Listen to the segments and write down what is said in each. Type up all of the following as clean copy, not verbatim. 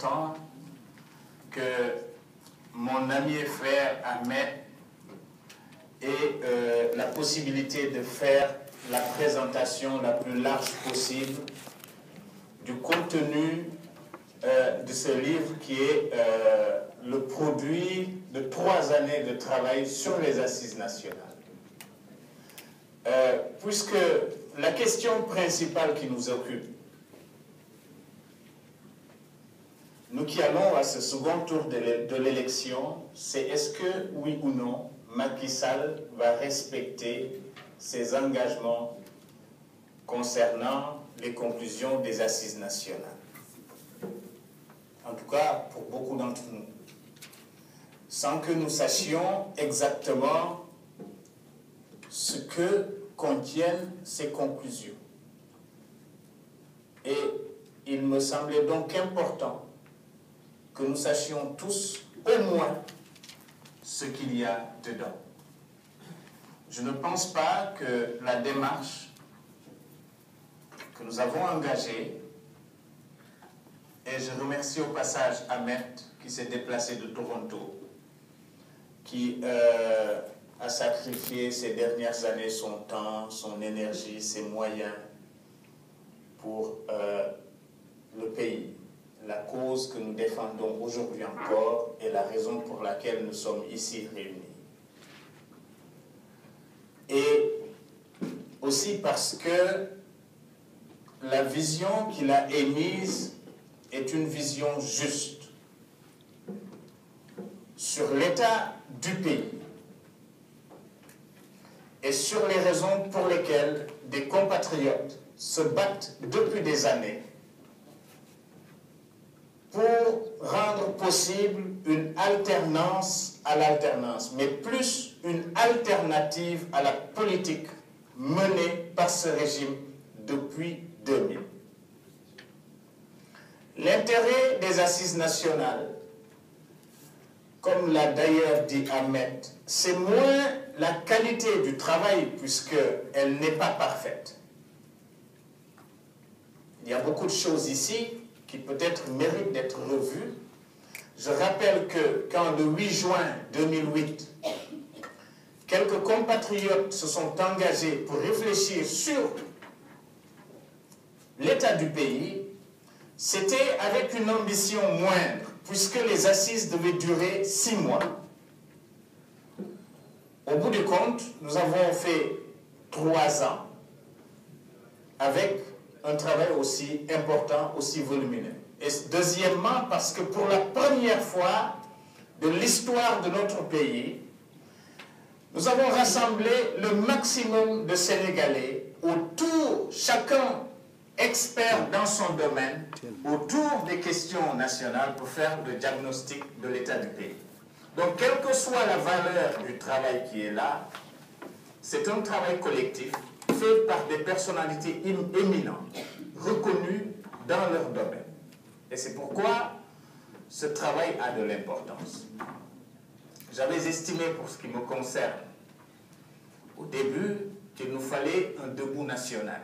important que mon ami et frère Ahmed ait la possibilité de faire la présentation la plus large possible du contenu de ce livre qui est le produit de 3 années de travail sur les assises nationales. Puisque la question principale qui nous occupe, nous qui allons à ce second tour de l'élection, c'est est-ce que, oui ou non, Macky Sall va respecter ses engagements concernant les conclusions des assises nationales. En tout cas, pour beaucoup d'entre nous, sans que nous sachions exactement ce que contiennent ces conclusions. Et il me semblait donc important que nous sachions tous au moins ce qu'il y a dedans. Je ne pense pas que la démarche que nous avons engagée, et je remercie au passage Ahmed qui s'est déplacé de Toronto, qui a sacrifié ces dernières années son temps, son énergie, ses moyens pour le pays. La cause que nous défendons aujourd'hui encore est la raison pour laquelle nous sommes ici réunis. Et aussi parce que la vision qu'il a émise est une vision juste sur l'état du pays et sur les raisons pour lesquelles des compatriotes se battent depuis des années pour rendre possible une alternance à l'alternance, mais plus une alternative à la politique menée par ce régime depuis 2000. L'intérêt des assises nationales, comme l'a d'ailleurs dit Ahmed, c'est moins la qualité du travail puisqu'elle n'est pas parfaite. Il y a beaucoup de choses ici qui peut-être méritent d'être revues. Je rappelle que quand le 8 juin 2008, quelques compatriotes se sont engagés pour réfléchir sur l'état du pays, c'était avec une ambition moindre, puisque les assises devaient durer 6 mois. Au bout du compte, nous avons fait 3 ans avec un travail aussi important, aussi volumineux. Et deuxièmement, parce que pour la première fois de l'histoire de notre pays, nous avons rassemblé le maximum de Sénégalais autour, chacun expert dans son domaine, autour des questions nationales pour faire le diagnostic de l'état du pays. Donc, quelle que soit la valeur du travail qui est là, c'est un travail collectif fait par des personnalités éminentes, reconnues dans leur domaine. Et c'est pourquoi ce travail a de l'importance. J'avais estimé, pour ce qui me concerne, au début, qu'il nous fallait un debout national.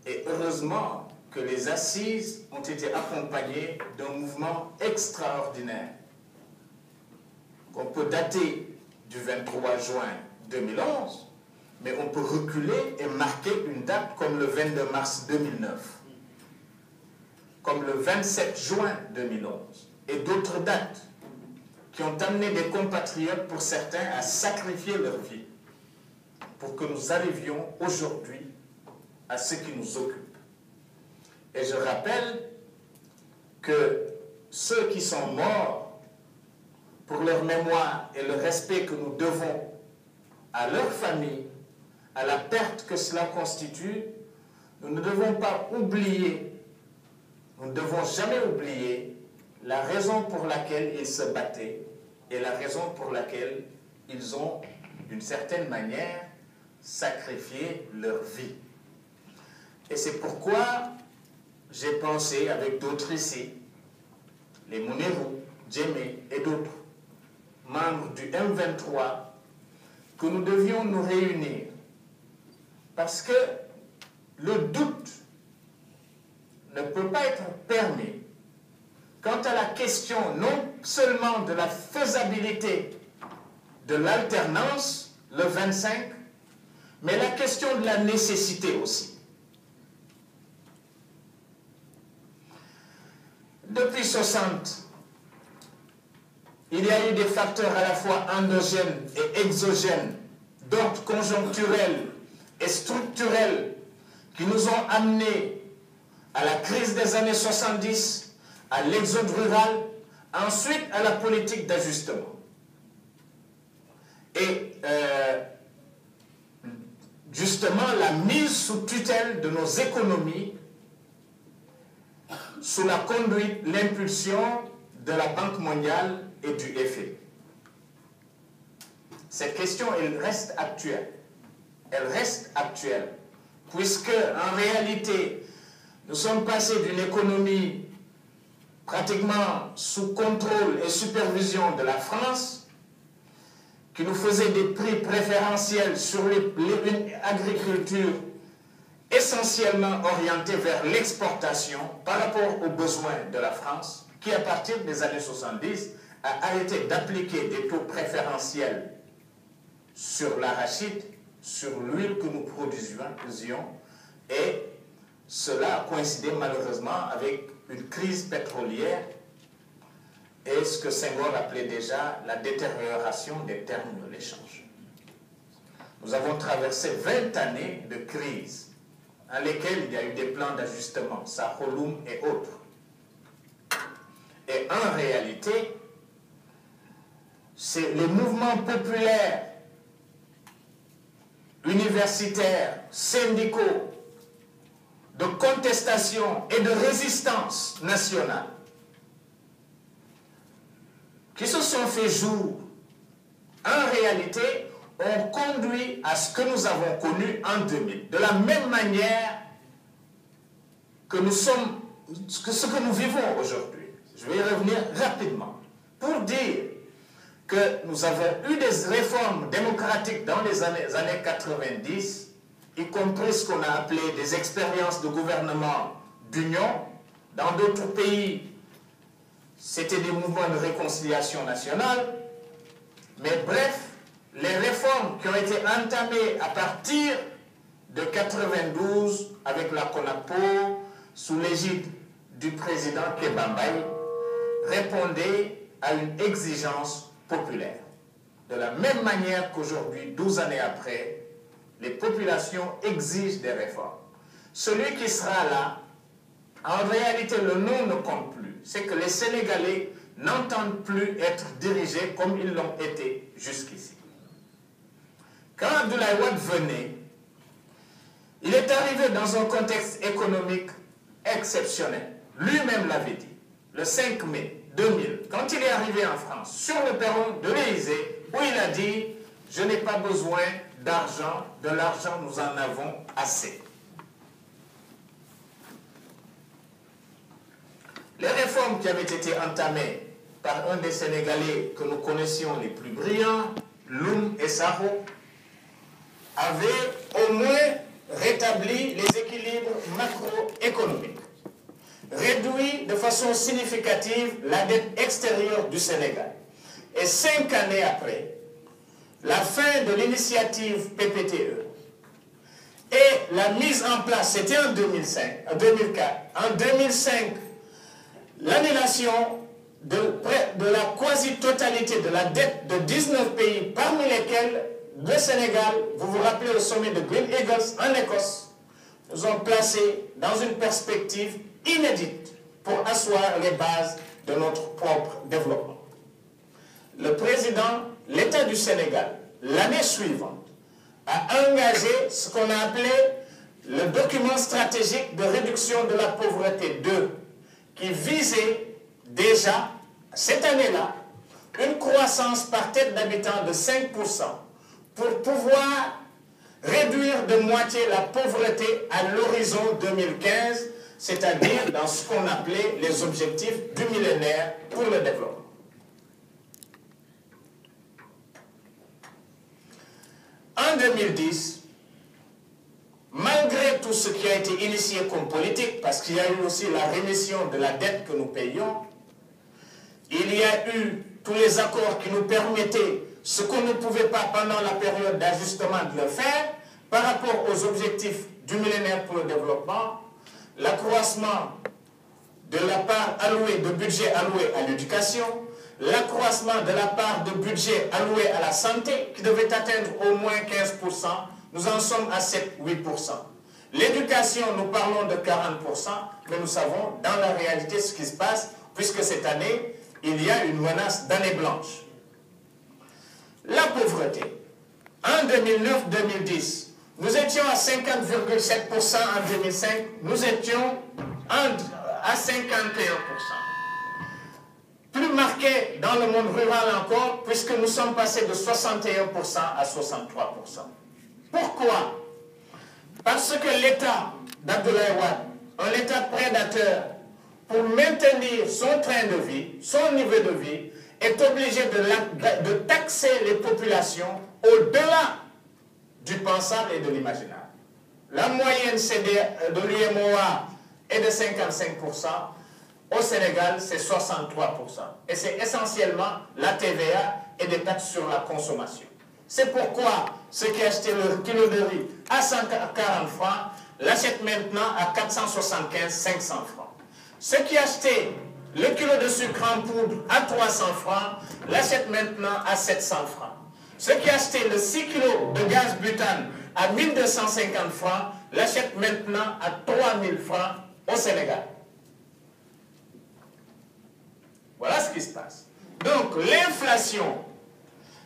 Et heureusement que les assises ont été accompagnées d'un mouvement extraordinaire qu'on peut dater du 23 juin 2011, mais on peut reculer et marquer une date comme le 22 mars 2009, comme le 27 juin 2011, et d'autres dates qui ont amené des compatriotes, pour certains, à sacrifier leur vie pour que nous arrivions aujourd'hui à ce qui nous occupe. Et je rappelle que ceux qui sont morts, pour leur mémoire et le respect que nous devons à leur famille, à la perte que cela constitue, nous ne devons pas oublier, nous ne devons jamais oublier la raison pour laquelle ils se battaient et la raison pour laquelle ils ont, d'une certaine manière, sacrifié leur vie. Et c'est pourquoi j'ai pensé, avec d'autres ici, les Mounirou, Djemé et d'autres, membres du M23, que nous devions nous réunir. Parce que le doute ne peut pas être permis quant à la question non seulement de la faisabilité de l'alternance, le 25, mais la question de la nécessité aussi. Depuis 60, il y a eu des facteurs à la fois endogènes et exogènes, d'ordre conjoncturel et structurel, qui nous ont amenés à la crise des années 70, à l'exode rural, ensuite à la politique d'ajustement. Et justement la mise sous tutelle de nos économies, sous la conduite, l'impulsion de la Banque mondiale et du FMI. Cette question, elle reste actuelle. Elle reste actuelle, puisque en réalité, nous sommes passés d'une économie pratiquement sous contrôle et supervision de la France, qui nous faisait des prix préférentiels sur une agriculture essentiellement orientée vers l'exportation par rapport aux besoins de la France, qui à partir des années 70 a arrêté d'appliquer des taux préférentiels sur l'arachide, sur l'huile que nous produisions, et cela a coïncidé malheureusement avec une crise pétrolière et ce que Senghor appelait déjà la détérioration des termes de l'échange. Nous avons traversé 20 années de crise dans lesquelles il y a eu des plans d'ajustement, Saholum et autres. Et en réalité, c'est les mouvements populaires, universitaires, syndicaux, de contestation et de résistance nationale qui se sont fait jour, en réalité, ont conduit à ce que nous avons connu en 2000. De la même manière que ce que nous vivons aujourd'hui. Je vais y revenir rapidement pour dire que nous avons eu des réformes démocratiques dans les années 90, y compris ce qu'on a appelé des expériences de gouvernement d'union. Dans d'autres pays, c'était des mouvements de réconciliation nationale. Mais bref, les réformes qui ont été entamées à partir de 92 avec la CONAPO, sous l'égide du président Kebambaye, répondaient à une exigence populaire. De la même manière qu'aujourd'hui, 12 années après, les populations exigent des réformes. Celui qui sera là, en réalité, le nom ne compte plus. C'est que les Sénégalais n'entendent plus être dirigés comme ils l'ont été jusqu'ici. Quand Abdoulaye Wade venait, il est arrivé dans un contexte économique exceptionnel. Lui-même l'avait dit, le 5 mai 2000, quand il est arrivé en France, sur le perron de l'Élysée, où il a dit « Je n'ai pas besoin d'argent, de l'argent, nous en avons assez ». Les réformes qui avaient été entamées par un des Sénégalais que nous connaissions les plus brillants, Loum et Saro, avaient au moins rétabli les équilibres macroéconomiques, réduit de façon significative la dette extérieure du Sénégal. Et 5 années après, la fin de l'initiative PPTE et la mise en place, c'était en 2004, en 2005, l'annulation de la quasi-totalité de la dette de 19 pays, parmi lesquels le Sénégal, vous vous rappelez au sommet de Green Eagles en Écosse, nous ont placés dans une perspective inédite pour asseoir les bases de notre propre développement. Le président, l'État du Sénégal, l'année suivante, a engagé ce qu'on a appelé le document stratégique de réduction de la pauvreté 2, qui visait déjà, cette année-là, une croissance par tête d'habitant de 5% pour pouvoir réduire de moitié la pauvreté à l'horizon 2015, c'est-à-dire dans ce qu'on appelait les objectifs du millénaire pour le développement. En 2010, malgré tout ce qui a été initié comme politique, parce qu'il y a eu aussi la rémission de la dette que nous payons, il y a eu tous les accords qui nous permettaient ce qu'on ne pouvait pas pendant la période d'ajustement de le faire par rapport aux objectifs du millénaire pour le développement, l'accroissement de la part allouée, de budget alloué à l'éducation, l'accroissement de la part de budget alloué à la santé qui devait atteindre au moins 15%, nous en sommes à 7-8%. L'éducation, nous parlons de 40%, mais nous savons dans la réalité ce qui se passe, puisque cette année, il y a une menace d'année blanche. La pauvreté, en 2009-2010, nous étions à 50,7%, en 2005, nous étions à 51%. Plus marqué dans le monde rural encore, puisque nous sommes passés de 61% à 63%. Pourquoi? Parce que l'État d'Abdoulaye Wade, un État prédateur, pour maintenir son train de vie, son niveau de vie, est obligé de taxer les populations au-delà du pensable et de l'imaginable. La moyenne de l'UMOA est de 55%, au Sénégal c'est 63%. Et c'est essentiellement la TVA et des taxes sur la consommation. C'est pourquoi ceux qui achetaient le kilo de riz à 140 francs l'achètent maintenant à 475, 500 francs. Ceux qui achetaient le kilo de sucre en poudre à 300 francs l'achètent maintenant à 700 francs. Ceux qui achetaient le 6 kg de gaz butane à 1250 francs l'achètent maintenant à 3000 francs au Sénégal. Voilà ce qui se passe. Donc l'inflation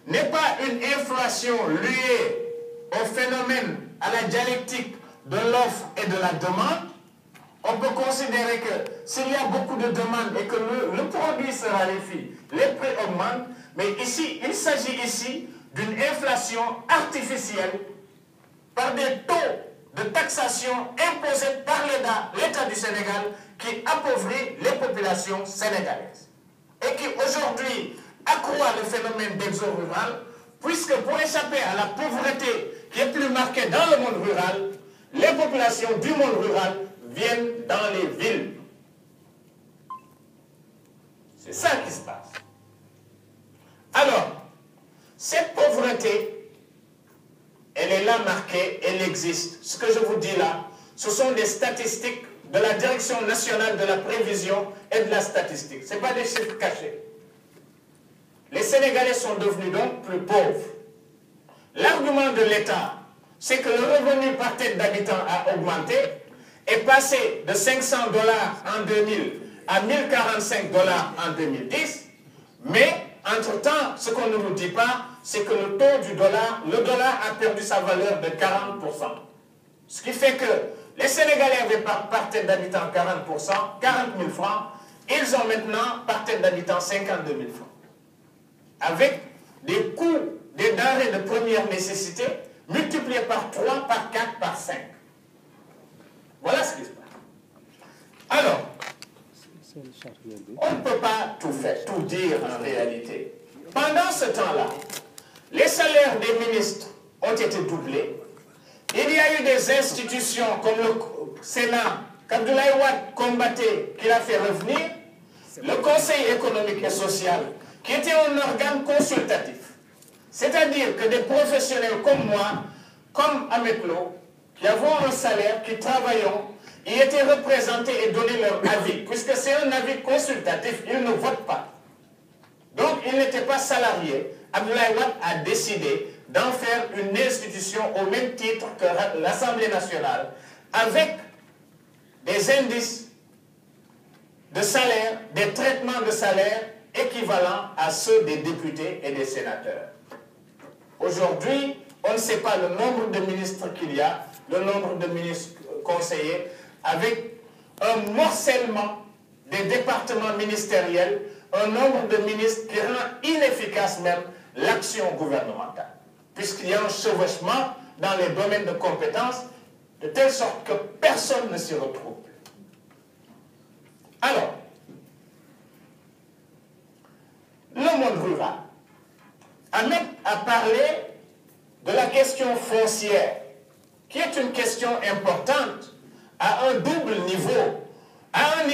n'est pas une inflation liée au phénomène, à la dialectique de l'offre et de la demande. On peut considérer que s'il y a beaucoup de demandes et que le produit se raréfie, les prix augmentent, mais ici, il s'agit ici d'une inflation artificielle par des taux de taxation imposés par l'État du Sénégal qui appauvrit les populations sénégalaises et qui aujourd'hui accroît le phénomène d'exode rural, puisque pour échapper à la pauvreté qui est plus marquée dans le monde rural, les populations du monde rural viennent dans les villes. C'est ça qui se passe. Alors, cette pauvreté, elle est là marquée, elle existe. Ce que je vous dis là, ce sont des statistiques de la Direction nationale de la prévision et de la statistique. Ce ne sont pas des chiffres cachés. Les Sénégalais sont devenus donc plus pauvres. L'argument de l'État, c'est que le revenu par tête d'habitant a augmenté, est passé de 500 $ en 2000 à 1045 $ en 2010, mais entre-temps, ce qu'on ne nous dit pas, c'est que le taux du dollar, le dollar a perdu sa valeur de 40%. Ce qui fait que les Sénégalais avaient par tête d'habitant 40%, 40 000 francs, ils ont maintenant par tête d'habitant 52 000 francs. Avec des coûts des denrées de première nécessité multipliés par 3, par 4, par 5. Voilà ce qui se passe. Alors, on ne peut pas tout faire, tout dire en réalité. Pendant ce temps-là, les salaires des ministres ont été doublés. Il y a eu des institutions comme le Sénat, qu'Abdoulaye Wade combattait, qu'il a fait revenir, le Conseil économique et social, qui était un organe consultatif. C'est-à-dire que des professionnels comme moi, comme Ametlo, qui avons un salaire, qui travaillons, ils étaient représentés et donnaient leur avis, puisque c'est un avis consultatif, ils ne votent pas. Donc, ils n'étaient pas salariés. Abdoulaye Wade a décidé d'en faire une institution au même titre que l'Assemblée nationale, avec des indices de salaire, des traitements de salaire équivalents à ceux des députés et des sénateurs. Aujourd'hui, on ne sait pas le nombre de ministres qu'il y a, le nombre de ministres conseillers, avec un morcellement des départements ministériels, un nombre de ministres qui rend inefficace même l'action gouvernementale, puisqu'il y a un chevauchement dans les domaines de compétences, de telle sorte que personne ne s'y retrouve. Alors, le monde rural a parlé de la question foncière, qui est une question importante à un double niveau. À un niveau